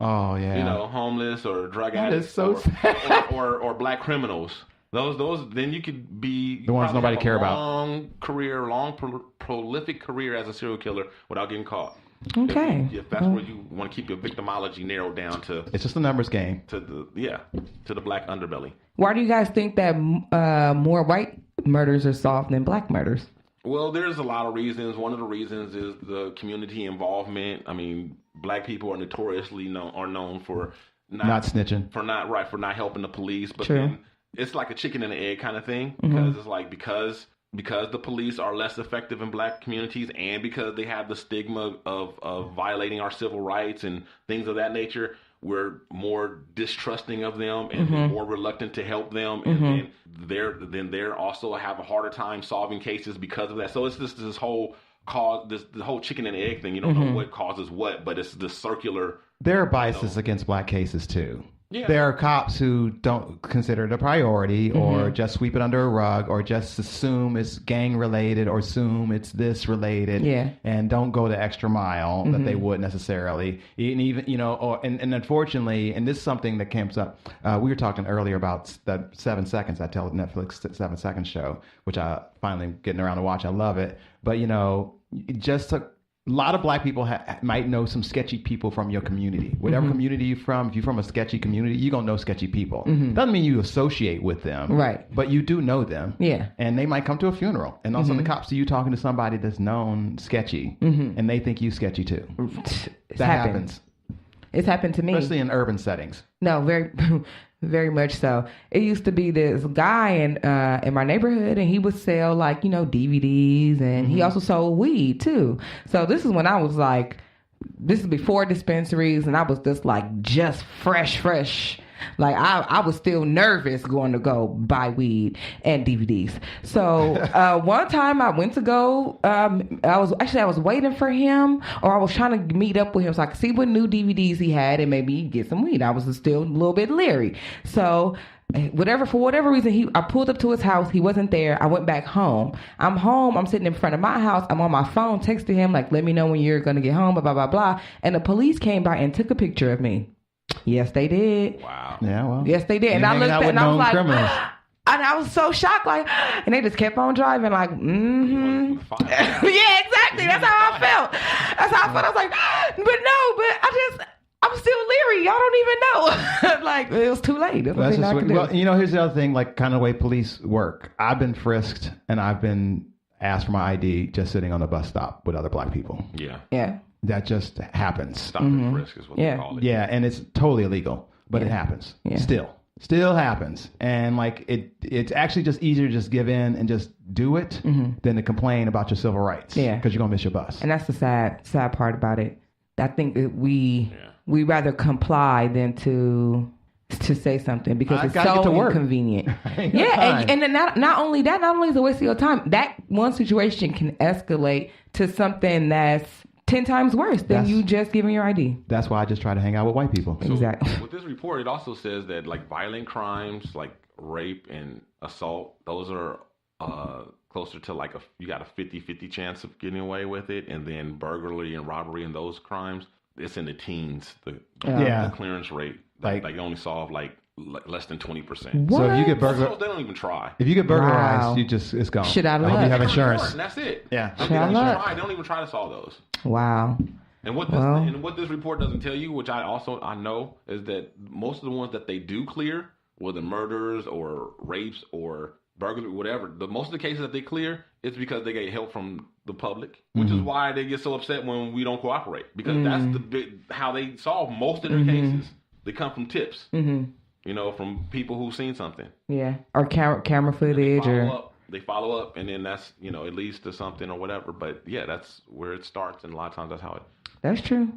Oh yeah. You know, homeless or drug addicts, so sad. or black criminals. Those. Then you could be the ones nobody care about. Prolific career as a serial killer without getting caught. Okay. If that's where you want to keep your victimology narrowed down to, it's just a numbers game. To the black underbelly. Why do you guys think that more white murders are solved than black murders? Well, there's a lot of reasons. One of the reasons is the community involvement. I mean, black people are notoriously known for not snitching, for not helping the police. But True. then it's like a chicken and an egg kind of thing, because it's like because the police are less effective in black communities, and because they have the stigma of violating our civil rights and things of that nature, we're more distrusting of them and more reluctant to help them, and then they're also have a harder time solving cases because of that. So it's just this whole the whole chicken and egg thing. You don't know what causes what, but it's the circular. There are biases against black cases too. Yeah. There are cops who don't consider it a priority or just sweep it under a rug or just assume it's gang related or assume it's this related and don't go the extra mile that they would necessarily. And even, and unfortunately, and this is something that comes up, we were talking earlier about that 7 Seconds, that Netflix 7 Seconds show, which I finally getting around to watch. I love it. But, it just took. A lot of black people might know some sketchy people from your community. Whatever community you're from, if you're from a sketchy community, you're going to know sketchy people. Doesn't mean you associate with them. Right. But you do know them. Yeah. And they might come to a funeral. And also the cops see you talking to somebody that's known sketchy. And they think you sketchy too. That happens. It's happened to me. Especially in urban settings. No, very... Very much so. It used to be this guy in my neighborhood, and he would sell DVDs, and he also sold weed too. So this is when I was like, this is before dispensaries, and I was just fresh. Like I was still nervous going to go buy weed and DVDs. So one time I went to go. I was waiting for him, or I was trying to meet up with him so I could see what new DVDs he had and maybe get some weed. I was still a little bit leery. So for whatever reason, I pulled up to his house. He wasn't there. I went back home. I'm home. I'm sitting in front of my house. I'm on my phone texting him like, let me know when you're going to get home, blah, blah, blah, blah. And the police came by and took a picture of me. Yes, they did. Wow. Yeah, well. Yes, they did. And I looked at it and I was like, criminals. And I was so shocked, and they just kept on driving, like, Yeah, exactly. That's how I felt. I was like, but I'm still leery. Y'all don't even know. Like, it was too late. There's nothing I could do. Well, here's the other thing, like, kind of the way police work. I've been frisked, and I've been asked for my ID just sitting on a bus stop with other black people. Yeah. Yeah. That just happens. Stop and frisk is what they call it. Yeah, and it's totally illegal, but it happens. Yeah. Still happens. And like it's actually just easier to just give in and just do it than to complain about your civil rights. Yeah. Because you're gonna miss your bus. And that's the sad part about it. I think that we rather comply than to say something because it's so inconvenient. And not only that, not only is it a waste of your time, that one situation can escalate to something that's 10 times worse than you just giving your ID. That's why I just try to hang out with white people. So exactly. With this report, it also says that like violent crimes like rape and assault, those are closer to like you got a 50-50 chance of getting away with it. And then burglary and robbery and those crimes, it's in the teens, the clearance rate. Like you only solve like less than 20%. What? So if you get they don't even try. If you get burglarized, it's gone. Shit out of luck. I hope you have insurance. And that's it. Yeah. They don't even try to solve those. Wow. And what this report doesn't tell you, which I know, is that most of the ones that they do clear, whether murders or rapes or burglary, whatever, most of the cases that they clear, it's because they get help from the public, which is why they get so upset when we don't cooperate. Because that's how they solve most of their cases. They come from tips. From people who've seen something. Yeah. Or camera footage They follow up, and then that's, it leads to something or whatever. But yeah, that's where it starts, and a lot of times that's how it. That's true.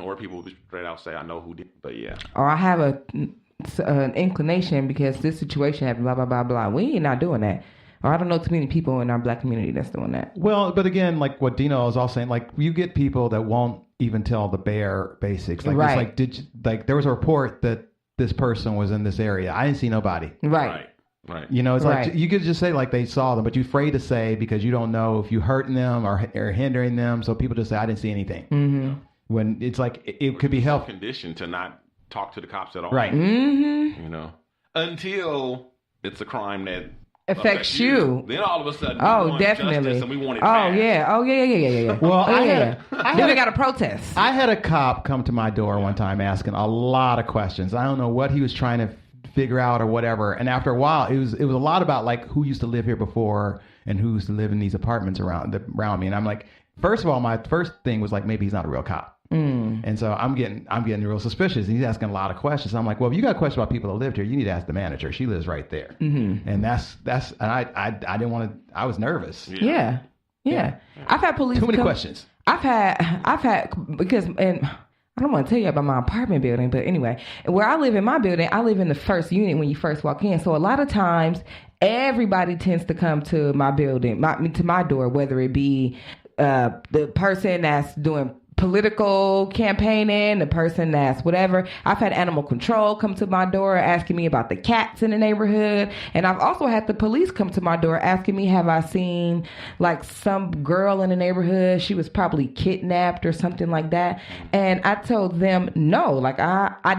Or people will straight out say, I know who did, but yeah. Or I have an inclination because this situation happened, blah, blah, blah, blah. We ain't not doing that. Or I don't know too many people in our black community that's doing that. Well, but again, like what Dino is also saying, like you get people that won't even tell the bare basics. Like, right. It's like, there was a report that this person was in this area. I didn't see nobody. Right. It's like you could just say like they saw them, but you're afraid to say because you don't know if you hurting them or hindering them. So people just say, I didn't see anything. when it's like it could be helpful. Conditioned to not talk to the cops at all. Right. You know, until it's a crime that affects you. Then all of a sudden, definitely, and we want it fast. Yeah. Well, then we got to protest. I had a cop come to my door one time asking a lot of questions. I don't know what he was trying to figure out or whatever. And after a while, it was a lot about like who used to live here before and who used to live in these apartments around me. And I'm like, first of all, my first thing was like, maybe he's not a real cop. And so I'm getting real suspicious. And he's asking a lot of questions. I'm like, well, if you got questions about people that lived here, you need to ask the manager. She lives right there. And that's and I didn't want to. I was nervous. Yeah. I've had police. Too many questions. I've had because and. I don't want to tell you about my apartment building, but anyway, where I live in my building, I live in the first unit when you first walk in. So a lot of times, everybody tends to come to my building, to my door, whether it be the person that's doing political campaigning, the person that's whatever. I've had animal control come to my door asking me about the cats in the neighborhood. And I've also had the police come to my door asking me, have I seen like some girl in the neighborhood? She was probably kidnapped or something like that. And I told them no. Like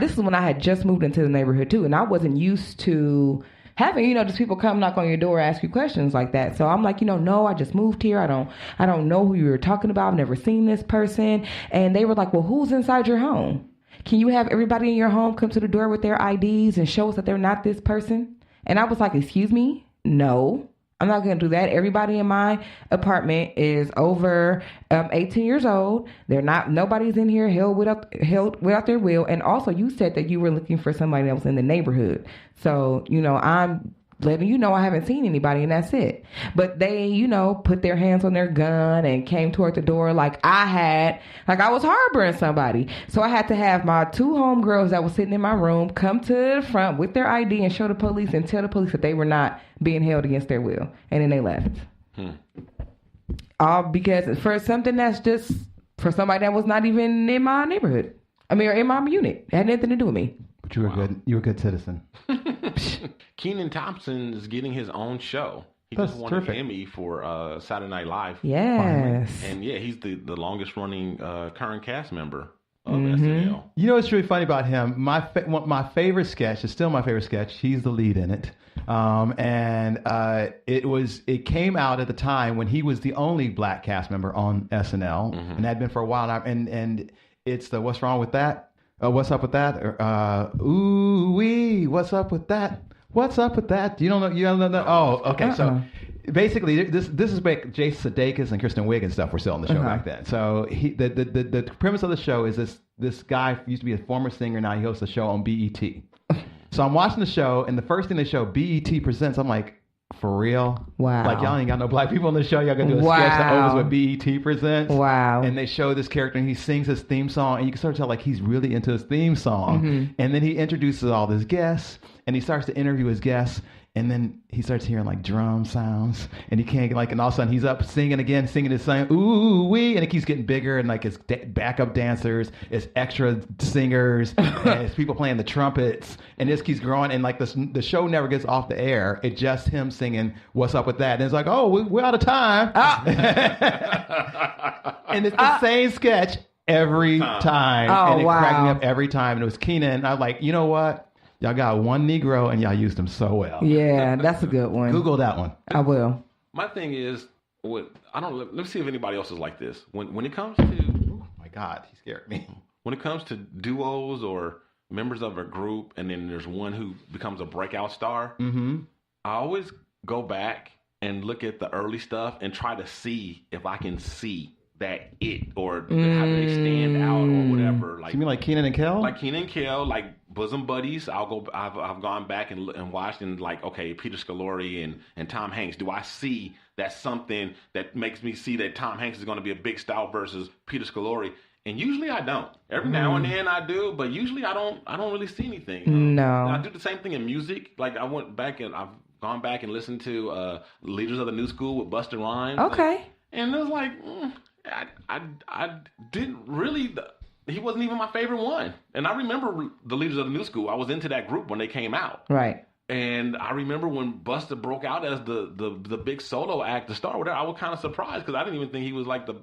this is when I had just moved into the neighborhood too. And I wasn't used to having, just people come knock on your door, ask you questions like that. So I'm like, no, I just moved here. I don't know who you were talking about. I've never seen this person. And they were like, well, who's inside your home? Can you have everybody in your home come to the door with their IDs and show us that they're not this person? And I was like, excuse me? No, I'm not going to do that. Everybody in my apartment is over 18 years old. Nobody's in here held without their will. And also you said that you were looking for somebody else in the neighborhood. So, I'm letting you know I haven't seen anybody and that's it. But they, put their hands on their gun and came toward the door like I was harboring somebody. So I had to have my 2 homegirls that was sitting in my room come to the front with their ID and show the police and tell the police that they were not being held against their will. And then they left. All because for something that's just for somebody that was not even in my neighborhood. I mean, or in my unit. It had nothing to do with me. But you were good. You were a good citizen. Kenan Thompson is getting his own show. He just won an Emmy for Saturday Night Live. Yes. And he's the longest running current cast member of SNL. You know what's really funny about him? My favorite sketch is still my favorite sketch. He's the lead in it. It came out at the time when he was the only black cast member on SNL, and had been for a while now. And it's the What's Wrong with That? What's up with that? Ooh wee, what's up with that? What's up with that? You don't know that? Oh, okay. So basically, this is back. Jason Sudeikis and Kristen Wiig and stuff were still on the show back then. So the premise of the show is this guy used to be a former singer. Now he hosts a show on BET. So I'm watching the show, and the first thing they show, BET Presents. I'm like, for real? Wow. Like, y'all ain't got no black people on the show. Y'all gonna do a sketch that opens with BET Presents. Wow. And they show this character, and he sings his theme song, and you can start to tell, like, he's really into his theme song. And then he introduces all his guests, and he starts to interview his guests, and then he starts hearing, like, drum sounds, and he can't, like, and all of a sudden he's up singing again, singing his song, ooh, wee, and it keeps getting bigger, and, like, it's backup dancers, it's extra singers, and it's people playing the trumpets, and this keeps growing, and, like, the show never gets off the air. It's just him singing, what's up with that? And it's like, oh, we're out of time. And it's the same sketch every time. And it cracked me up every time, and it was Kenan, and I'm like, you know what? Y'all got one Negro and y'all used him so well. Yeah, that's a good one. Google that one. I will. My thing is, let's see if anybody else is like this. When it comes to, oh my God, he scared me. When it comes to duos or members of a group, and then there's one who becomes a breakout star, I always go back and look at the early stuff and try to see if I can see that or how they stand out or whatever. Like, so you mean like Kenan and Kel? Like Kenan and Kel, like bosom buddies. I've gone back and watched and like, okay, Peter Scalori and Tom Hanks. Do I see that's something that makes me see that Tom Hanks is going to be a big star versus Peter Scalori? And usually I don't. Every now and then I do, but usually I don't really see anything. No. I do the same thing in music. Like I've gone back and listened to Leaders of the New School with Busta Rhymes. Okay. And it was like, I didn't really. He wasn't even my favorite one. And I remember the Leaders of the New School. I was into that group when they came out. Right. And I remember when Busta broke out as the big solo act to start with, I was kind of surprised because I didn't even think he was like the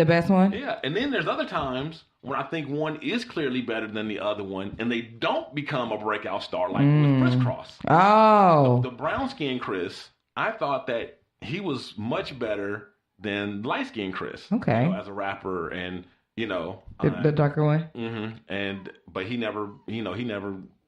best one. Yeah, and then there's other times when I think one is clearly better than the other one, and they don't become a breakout star like with Chris Cross. Oh, the brown skinned Chris, I thought that he was much better than light skinned Chris. Okay, as a rapper, and the darker one. Mm-hmm. But he never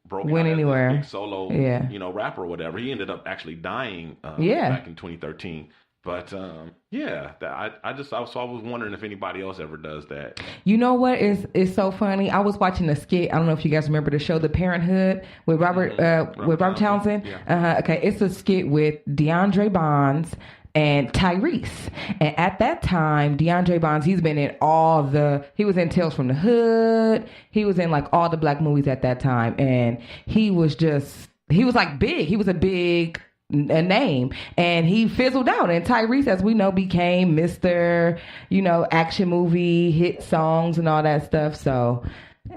broke went out anywhere. As this big solo, rapper or whatever. He ended up actually dying back in 2013. But I was wondering if anybody else ever does that. You know what is so funny? I was watching a skit. I don't know if you guys remember the show The Parenthood with Robert Townsend. Yeah. Okay, it's a skit with DeAndre Bonds and Tyrese. And at that time, DeAndre Bonds, he was in Tales from the Hood. He was in like all the black movies at that time. And he was like big. He was a big name. And he fizzled out. And Tyrese, as we know, became Mr., action movie, hit songs and all that stuff. So...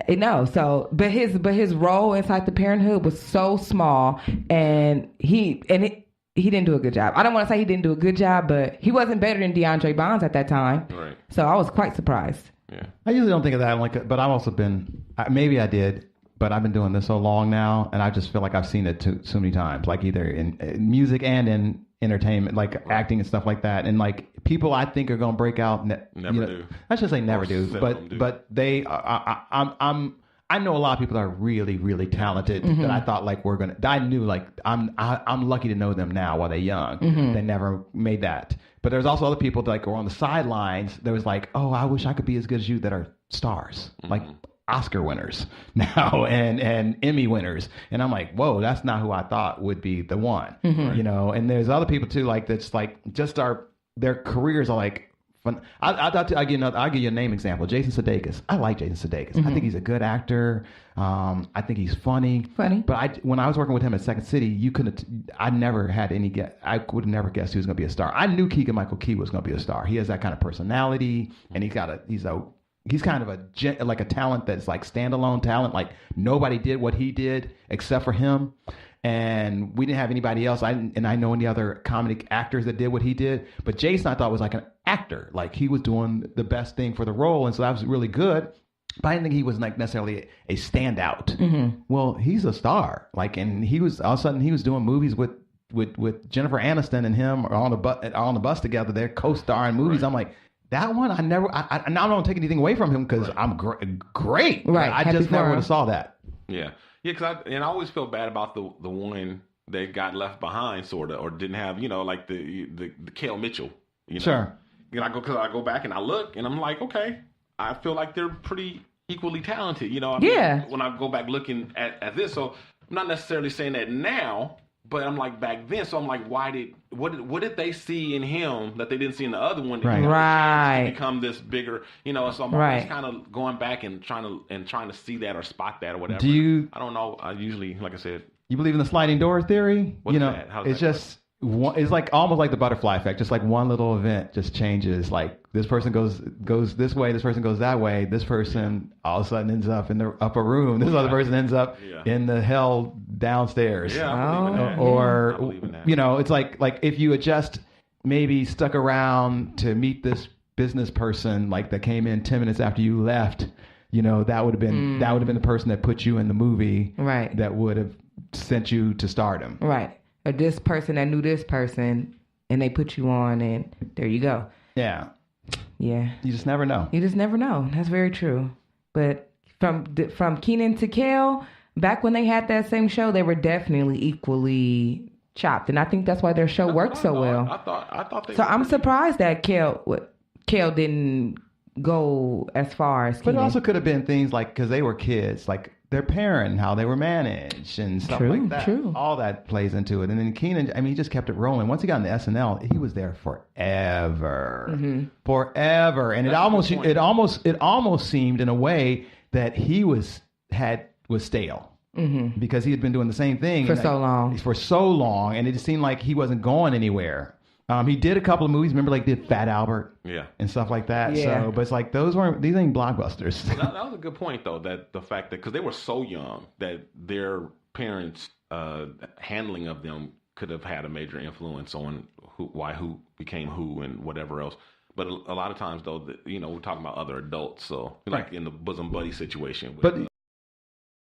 but his role inside the Parenthood was so small, and he didn't do a good job. I don't want to say he didn't do a good job, but he wasn't better than DeAndre Bonds at that time. Right. So I was quite surprised. Yeah. I usually don't think of that, but I've also been, maybe I did, but I've been doing this so long now, and I just feel like I've seen it so many times, like either in music and in entertainment, like acting and stuff like that. And like people I think are going to break out. Never do. I should say never do, but they, I know a lot of people that are really, really talented that I thought like I knew like I'm lucky to know them now while they're young. They never made that. But there's also other people that like were on the sidelines that was like, oh, I wish I could be as good as you, that are stars, like Oscar winners now and Emmy winners. And I'm like, whoa, that's not who I thought would be the one, and there's other people too, like that's like just their careers are like, I'll give you a name example. Jason Sudeikis. I like Jason Sudeikis. I think he's a good actor. I think he's funny. But when I was working with him at Second City, I never had any guess. I would have never guessed he was going to be a star. I knew Keegan-Michael Key was going to be a star. He has that kind of personality, and he's kind of a talent that's like standalone talent. Like nobody did what he did except for him. And we didn't have anybody else. I know any other comedic actors that did what he did. But Jason, I thought, was like an actor. Like he was doing the best thing for the role. And so that was really good. But I didn't think he was like necessarily a standout. Well, he's a star. Like, and he was all of a sudden he was doing movies with Jennifer Aniston and him on the bus together. They're co-starring movies. Right. I'm like, that one, I now I don't take anything away from him because I'm great. Right. I just never would have saw that. Yeah. Yeah, because I always feel bad about the one that got left behind, sort of, or didn't have, like the Kel Mitchell. Sure. I go back and I look and I'm like, okay, I feel like they're pretty equally talented. When I go back looking at this, so I'm not necessarily saying that now, but I'm like back then. So I'm like, what did they see in him that they didn't see in the other one? Right. To become this bigger, So I'm always kind of going back and trying to see that or spot that or whatever. I don't know. I usually, like I said, you believe in the sliding door theory? What's that? How's it's that just it's like almost like the butterfly effect. Just like one little event just changes. Like this person goes this way, this person goes that way. This person all of a sudden ends up in the upper room. This other person ends up in the hell downstairs. Yeah, I believe in that. Or I believe in that. It's like if you had just maybe stuck around to meet this business person like that came in 10 minutes after you left, that would have been the person that put you in the movie. Right. That would have sent you to stardom. Right. Or this person that knew this person and they put you on and there you go. Yeah. Yeah. You just never know. That's very true. But from Kenan to Kel, back when they had that same show, they were definitely equally chopped. And I think that's why their show worked so well. I thought they. So I'm surprised that Kel didn't go as far as Kenan. But it also could have been things like, because they were kids, like their parent, how they were managed and stuff like that. True. All that plays into it. And then Kenan, he just kept it rolling. Once he got into SNL, he was there forever. Forever. And it almost seemed in a way that he was stale. Because he had been doing the same thing for so long. And it just seemed like he wasn't going anywhere. He did a couple of movies. Remember, like did Fat Albert, and stuff like that. Yeah. So, but it's like these ain't blockbusters. That was a good point, though. That the fact that because they were so young that their parents handling of them could have had a major influence on who became who and whatever else. But a lot of times, though, we're talking about other adults. So, like in the bosom buddy situation. But